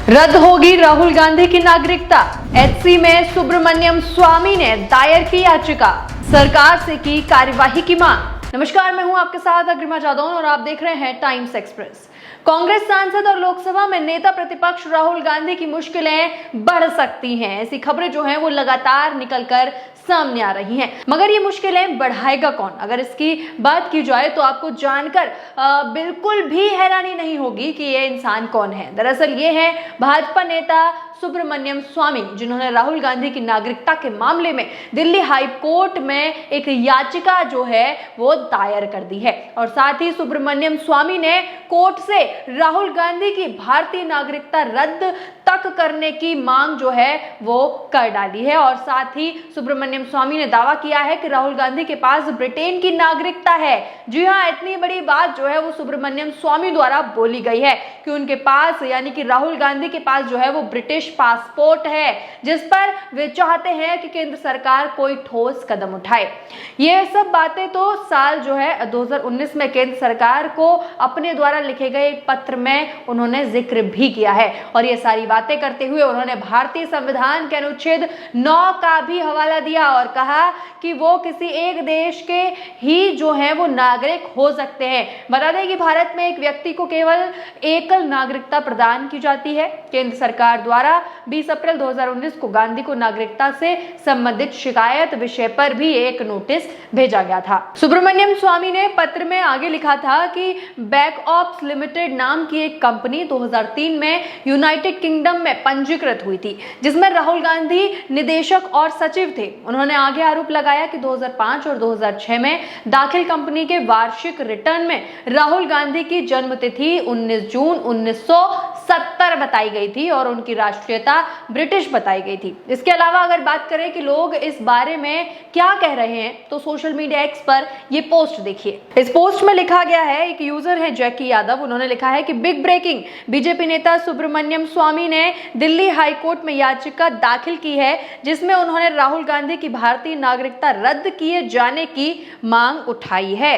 रद्द होगी राहुल गांधी की नागरिकता। एचसी में सुब्रमण्यम स्वामी ने दायर की याचिका, सरकार से की कार्यवाही की मांग। नमस्कार, मैं हूं आपके साथ अग्रिमा जादौन और आप देख रहे हैं टाइम्स एक्सप्रेस। कांग्रेस सांसद और लोकसभा में नेता प्रतिपक्ष राहुल गांधी की मुश्किलें बढ़ सकती हैं, ऐसी खबरें जो हैं वो लगातार निकलकर सामने आ रही हैं। मगर ये मुश्किलें बढ़ाएगा कौन? अगर इसकी बात की जाए तो आपको जानकर बिल्कुल भी हैरानी नहीं होगी कि ये इंसान कौन है। दरअसल ये है भाजपा नेता सुब्रमण्यम स्वामी, जिन्होंने राहुल गांधी की नागरिकता के मामले में दिल्ली हाई कोर्ट में एक याचिका जो है वो दायर कर दी है। और साथ ही सुब्रमण्यम स्वामी ने कोर्ट से राहुल गांधी की भारतीय नागरिकता रद्द तक करने की मांग जो है वो कर डाली है। और साथ ही सुब्रमण्यम स्वामी ने दावा किया है कि राहुल गांधी के पास ब्रिटेन की नागरिकता है। जी हाँ, इतनी बड़ी बात जो है वो सुब्रमण्यम स्वामी द्वारा बोली गई है कि उनके पास, यानी कि राहुल गांधी के पास जो है वो ब्रिटिश पासपोर्ट है, जिस पर वे चाहते हैं कि केंद्र सरकार कोई ठोस कदम उठाए। ये सब बातें तो साल जो है 2019 में केंद्र सरकार को अपने द्वारा लिखे गए एक पत्र में उन्होंने जिक्र भी किया है। और ये सारी बातें करते हुए उन्होंने भारतीय संविधान के अनुच्छेद 9 का भी हवाला दिया और कहा कि वो किसी एक देश के ही जो है वो नागरिक हो सकते हैं। बता दें कि भारत में एक व्यक्ति को केवल एकल नागरिकता प्रदान की जाती है। केंद्र सरकार द्वारा 20 अप्रैल 2019 को गांधी को नागरिकता से संबंधित शिकायत विषय पर भी एक नोटिस भेजा गया था। सुब्रमण्यम स्वामी ने पत्र में आगे लिखा था कि बैकऑप्स लिमिटेड नाम की एक कंपनी 2003 में यूनाइटेड किंगडम में पंजीकृत हुई थी, जिसमें राहुल गांधी निदेशक और सचिव थे। उन्होंने आगे आरोप लगाया कि 2005 और 2006 में दाखिल कंपनी के वार्षिक रिटर्न में राहुल गांधी की जन्म तिथि 19 जून 1970 बताई गई थी और उनकी राष्ट्रीयता ब्रिटिश बताई गई थी। इसके अलावा अगर बात करें कि लोग इस बारे में क्या कह रहे हैं, तो सोशल मीडिया एक्स पर ये पोस्ट देखिए। इस पोस्ट में लिखा गया है, एक यूजर है जैकी यादव, उन्होंने लिखा है कि बिग ब्रेकिंग, बीजेपी नेता सुब्रमण्यम स्वामी ने दिल्ली हाई कोर्ट में याचिका दाखिल की है, जिसमें उन्होंने राहुल गांधी की भारतीय नागरिकता रद्द किए जाने की मांग उठाई है।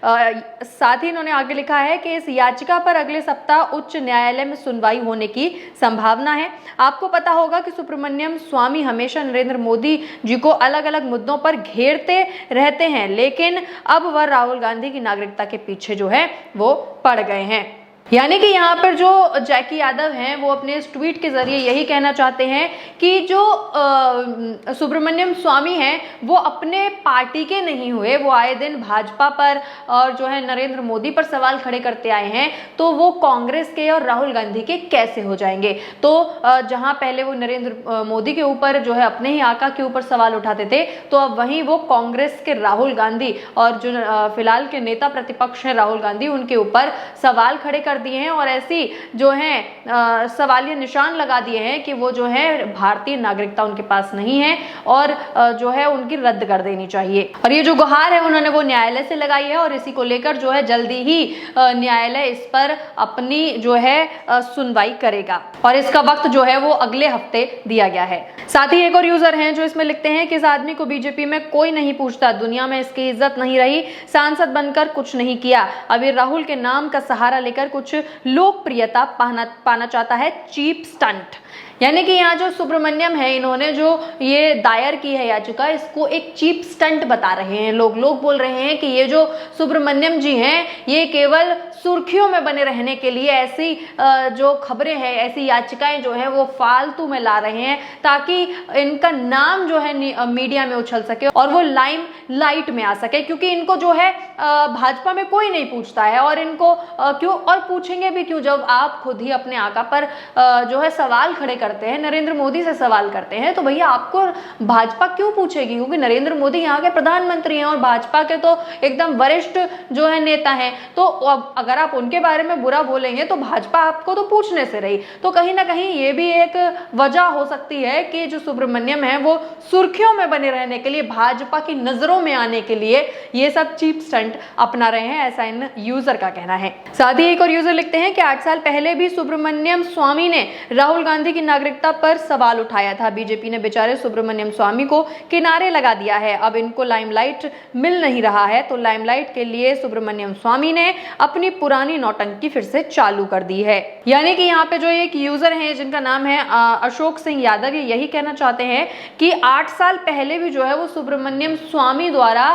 साथ ही इन्होंने आगे लिखा है कि इस याचिका पर अगले सप्ताह उच्च न्यायालय में सुनवाई होने की संभावना है। आपको पता होगा कि सुब्रमण्यम स्वामी हमेशा नरेंद्र मोदी जी को अलग अलग मुद्दों पर घेरते रहते हैं, लेकिन अब वह राहुल गांधी की नागरिकता के पीछे जो है वो पड़ गए हैं। यानी कि यहाँ पर जो जैकी यादव हैं वो अपने इस ट्वीट के जरिए यही कहना चाहते हैं कि जो सुब्रमण्यम स्वामी हैं वो अपने पार्टी के नहीं हुए, वो आए दिन भाजपा पर और जो है नरेंद्र मोदी पर सवाल खड़े करते आए हैं, तो वो कांग्रेस के और राहुल गांधी के कैसे हो जाएंगे? तो जहाँ पहले वो नरेंद्र मोदी के ऊपर जो है अपने ही आका के ऊपर सवाल उठाते थे, तो अब वहीं वो कांग्रेस के राहुल गांधी और जो फिलहाल के नेता प्रतिपक्ष हैं राहुल गांधी, उनके ऊपर सवाल खड़े कर दिए हैं और ऐसी जो है सवालिया निशान लगा दिए हैं कि वो जो है भारतीय नागरिकता उनके पास नहीं है और जो है उनकी रद्द कर देनी चाहिए। और ये जो गुहार है उन्होंने वो न्यायालय से लगाई है और इसी को लेकर जो है जल्दी ही न्यायालय इस पर अपनी जो है सुनवाई करेगा और इसका वक्त जो है वो अगले हफ्ते दिया गया है। साथ ही एक और यूजर हैं जो इसमें लिखते हैं कि इस आदमी को बीजेपी में कोई नहीं पूछता, दुनिया में इसकी इज्जत नहीं रही, सांसद बनकर कुछ नहीं किया, अभी राहुल के नाम का सहारा लेकर कुछ लोकप्रियता पाना चाहता है, चीप स्टंट। यानी कि यहाँ जो सुब्रमण्यम है, इन्होंने जो ये दायर की है याचिका, इसको एक चीप स्टंट बता रहे हैं। लोग बोल रहे हैं कि ये जो सुब्रमण्यम जी हैं ये केवल सुर्खियों में बने रहने के लिए ऐसी जो खबरें हैं, ऐसी याचिकाएं जो है वो फालतू में ला रहे हैं ताकि इनका नाम जो है मीडिया में उछल सके और वो लाइट में आ सके, क्योंकि इनको जो है भाजपा में कोई नहीं पूछता है और इनको क्यों और पूछेंगे भी क्यों, जब आप खुद ही अपने आका पर जो है सवाल खड़े करते हैं, नरेंद्र मोदी से सवाल करते हैं, तो भैया आपको भाजपा क्यों पूछेगी? क्योंकि नरेंद्र मोदी यहाँ के प्रधानमंत्री हैं और भाजपा के तो एकदम वरिष्ठ जो है नेता हैं। तो अब अगर आप उनके बारे में बुरा बोलेंगे तो भाजपा आपको तो पूछने से रही। तो कहीं ना कहीं ये भी एक वजह हो सकती है कि जो सुब्रमण्यम है वो सुर्खियों में बने रहने के लिए, भाजपा की नजरों में आने के लिए ये सब चीप स्टंट अपना रहे हैं, ऐसा इन यूजर का कहना है। साथ ही एक और यूजर लिखते हैं कि 8 साल पहले भी सुब्रमण्यम स्वामी ने राहुल गांधी की नागरिकता पर सवाल उठाया था। बीजेपी ने बेचारे सुब्रमण्यम स्वामी को किनारे लगा दिया है। अब इनको लाइमलाइट मिल नहीं रहा है, तो लाइमलाइट के लिए सुब्रमण्यम स्वामी ने अपनी पुरानी नौटंकी फिर से चालू कर दी है। यानी कि यहाँ पे जो एक यूजर हैं जिनका नाम है अशोक सिंह यादव, ये यही कहना चाहते हैं कि 8 साल पहले भी जो है वो सुब्रमण्यम स्वामी द्वारा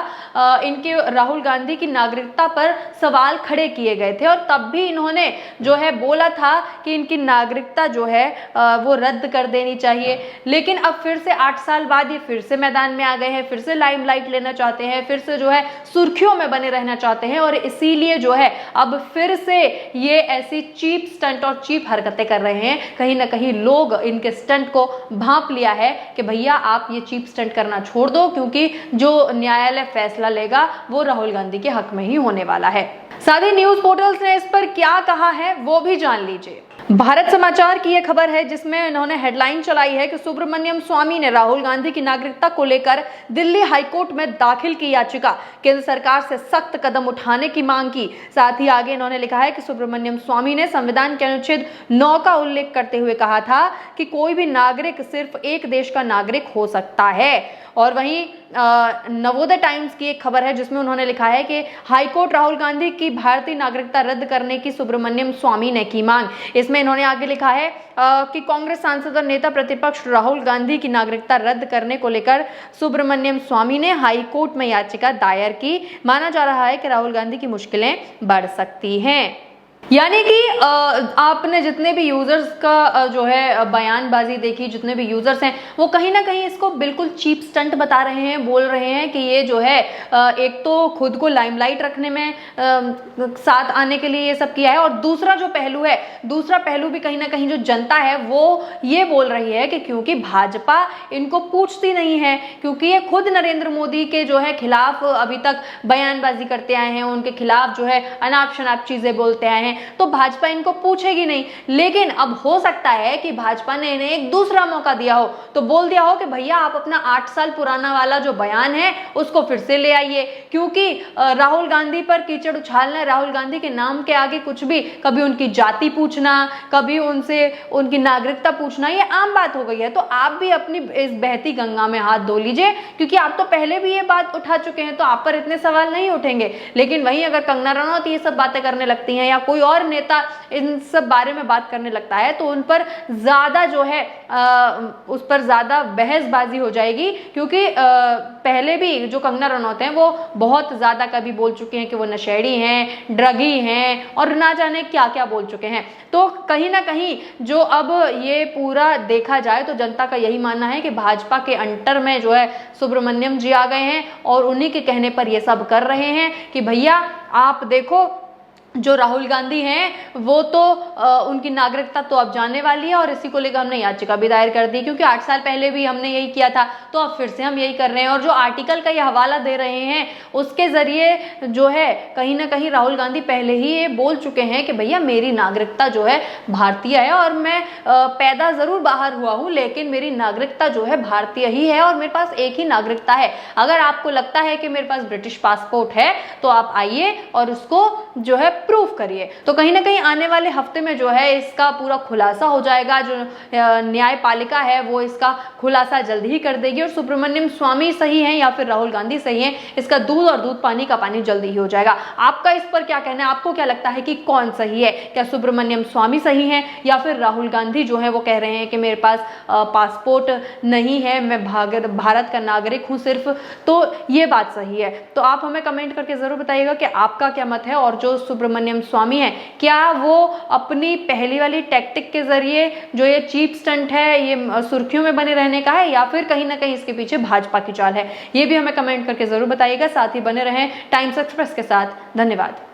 इनके राहुल गांधी की नागरिकता पर सवाल खड़े किए गए थे, और तब भी इन्होंने जो है बोला था कि इनकी नागरिकता जो है वो रद्द कर देनी चाहिए। लेकिन अब फिर से 8 साल बाद ये फिर से मैदान में आ गए हैं, फिर से लाइमलाइट लेना चाहते हैं, फिर से जो है सुर्खियों में बने रहना चाहते हैं, और इसीलिए जो है अब फिर से ये ऐसी चीप स्टंट और चीप हरकतें कर रहे हैं। कहीं ना कहीं लोग इनके स्टंट को भांप लिया है कि भैया आप ये चीप स्टंट करना छोड़ दो, क्योंकि जो न्यायालय फैसला लेगा वो राहुल गांधी के हक में ही होने वाला है। साथ ही न्यूज पोर्टल्स ने इस पर क्या कहा है वो भी जान लीजिए। भारत समाचार की यह खबर है जिसमें इन्होंने हेडलाइन चलाई है कि सुब्रमण्यम स्वामी ने राहुल गांधी की नागरिकता को लेकर दिल्ली हाईकोर्ट में दाखिल की याचिका, केंद्र सरकार से सख्त कदम उठाने की मांग की। साथ ही आगे इन्होंने लिखा है कि सुब्रमण्यम स्वामी ने संविधान के अनुच्छेद 9 का उल्लेख करते हुए कहा था कि कोई भी नागरिक सिर्फ एक देश का नागरिक हो सकता है। और वहीं नवोदय टाइम्स की एक खबर है जिसमें उन्होंने लिखा है कि हाईकोर्ट राहुल गांधी की भारतीय नागरिकता रद्द करने की सुब्रमण्यम स्वामी ने की मांग। इसमें इन्होंने आगे लिखा है कि कांग्रेस सांसद और नेता प्रतिपक्ष राहुल गांधी की नागरिकता रद्द करने को लेकर सुब्रमण्यम स्वामी ने हाईकोर्ट में याचिका दायर की। माना जा रहा है कि राहुल गांधी की मुश्किलें बढ़ सकती हैं। यानी कि आपने जितने भी यूजर्स का जो है बयानबाजी देखी, जितने भी यूजर्स हैं वो कहीं ना कहीं इसको बिल्कुल चीप स्टंट बता रहे हैं, बोल रहे हैं कि ये जो है एक तो खुद को लाइमलाइट रखने में साथ आने के लिए ये सब किया है, और दूसरा जो पहलू है, दूसरा पहलू भी कहीं ना कहीं जो जनता है वो ये बोल रही है कि क्योंकि भाजपा इनको पूछती नहीं है, क्योंकि ये खुद नरेंद्र मोदी के जो है खिलाफ अभी तक बयानबाजी करते आए हैं, उनके खिलाफ जो है अनाप शनाप चीजें बोलते आए हैं, तो भाजपा इनको पूछेगी नहीं। लेकिन अब हो सकता है कि भाजपा ने इन्हें एक दूसरा मौका दिया हो, तो बोल दिया हो कि भैया आप अपना 8 साल पुराना वाला जो बयान है उसको फिर से ले आइए, क्योंकि राहुल गांधी पर कीचड़ उछालना, राहुल गांधी के नाम के आगे कुछ भी, कभी उनकी जाति पूछना, कभी उनसे उनकी नागरिकता पूछना, ये आम बात हो गई है। तो आप भी अपनी इस बहती गंगा में हाथ धो लीजिए, क्योंकि आप तो पहले भी ये बात उठा चुके हैं, तो आप पर इतने सवाल नहीं उठेंगे। लेकिन वहीं अगर कंगना रनौत ये सब बातें करने लगती हैं या कोई और नेता इन सब बारे में बात करने लगता है, तो उन पर ज्यादा जो है उस पर ज्यादा बहसबाजी हो जाएगी, क्योंकि पहले भी जो कंगना रनौत हैं वो बहुत ज्यादा कभी बोल चुके हैं कि वो नशेड़ी हैं, ड्रगी हैं, और ना जाने क्या क्या बोल चुके हैं। तो कहीं ना कहीं जो अब ये पूरा देखा जाए तो जनता का यही मानना है कि भाजपा के अंटर में जो है सुब्रमण्यम जी आ गए हैं, और उन्हीं के कहने पर ये सब कर रहे हैं कि भैया आप देखो जो राहुल गांधी हैं वो तो उनकी नागरिकता तो अब जाने वाली है, और इसी को लेकर हमने याचिका भी दायर कर दी, क्योंकि 8 साल पहले भी हमने यही किया था, तो अब फिर से हम यही कर रहे हैं। और जो आर्टिकल का ये हवाला दे रहे हैं उसके जरिए जो है कहीं ना कहीं राहुल गांधी पहले ही ये बोल चुके हैं कि भैया मेरी नागरिकता जो है भारतीय है, और मैं पैदा जरूर बाहर हुआ हूँ, लेकिन मेरी नागरिकता जो है भारतीय ही है, और मेरे पास एक ही नागरिकता है। अगर आपको लगता है कि मेरे पास ब्रिटिश पासपोर्ट है तो आप आइए और उसको जो है प्रूफ करिए। तो कहीं ना कहीं आने वाले हफ्ते में जो है इसका पूरा खुलासा हो जाएगा। जो न्यायपालिका है वो इसका खुलासा जल्द ही कर देगी, और सुब्रमण्यम स्वामी सही हैं या फिर राहुल गांधी सही हैं, इसका दूध और दूध पानी का पानी जल्दी ही हो जाएगा। आपका इस पर क्या कहना है? आपको क्या लगता है कि कौन सही है? क्या सुब्रमण्यम स्वामी सही हैं या फिर राहुल गांधी जो है वो कह रहे हैं कि मेरे पास पासपोर्ट नहीं है, मैं भारत का नागरिक हूं सिर्फ, तो ये बात सही है? तो आप हमें कमेंट करके जरूर बताइएगा कि आपका क्या मत है। और जो सुब्रमण्यम स्वामी हैं, क्या वो अपनी पहली वाली टैक्टिक के जरिए जो ये चीप स्टंट है, ये सुर्खियों में बने रहने का है, या फिर कहीं ना कहीं इसके पीछे भाजपा की चाल है? ये भी हमें कमेंट करके जरूर बताइएगा। साथ ही बने रहें टाइम्स एक्सप्रेस के साथ। धन्यवाद।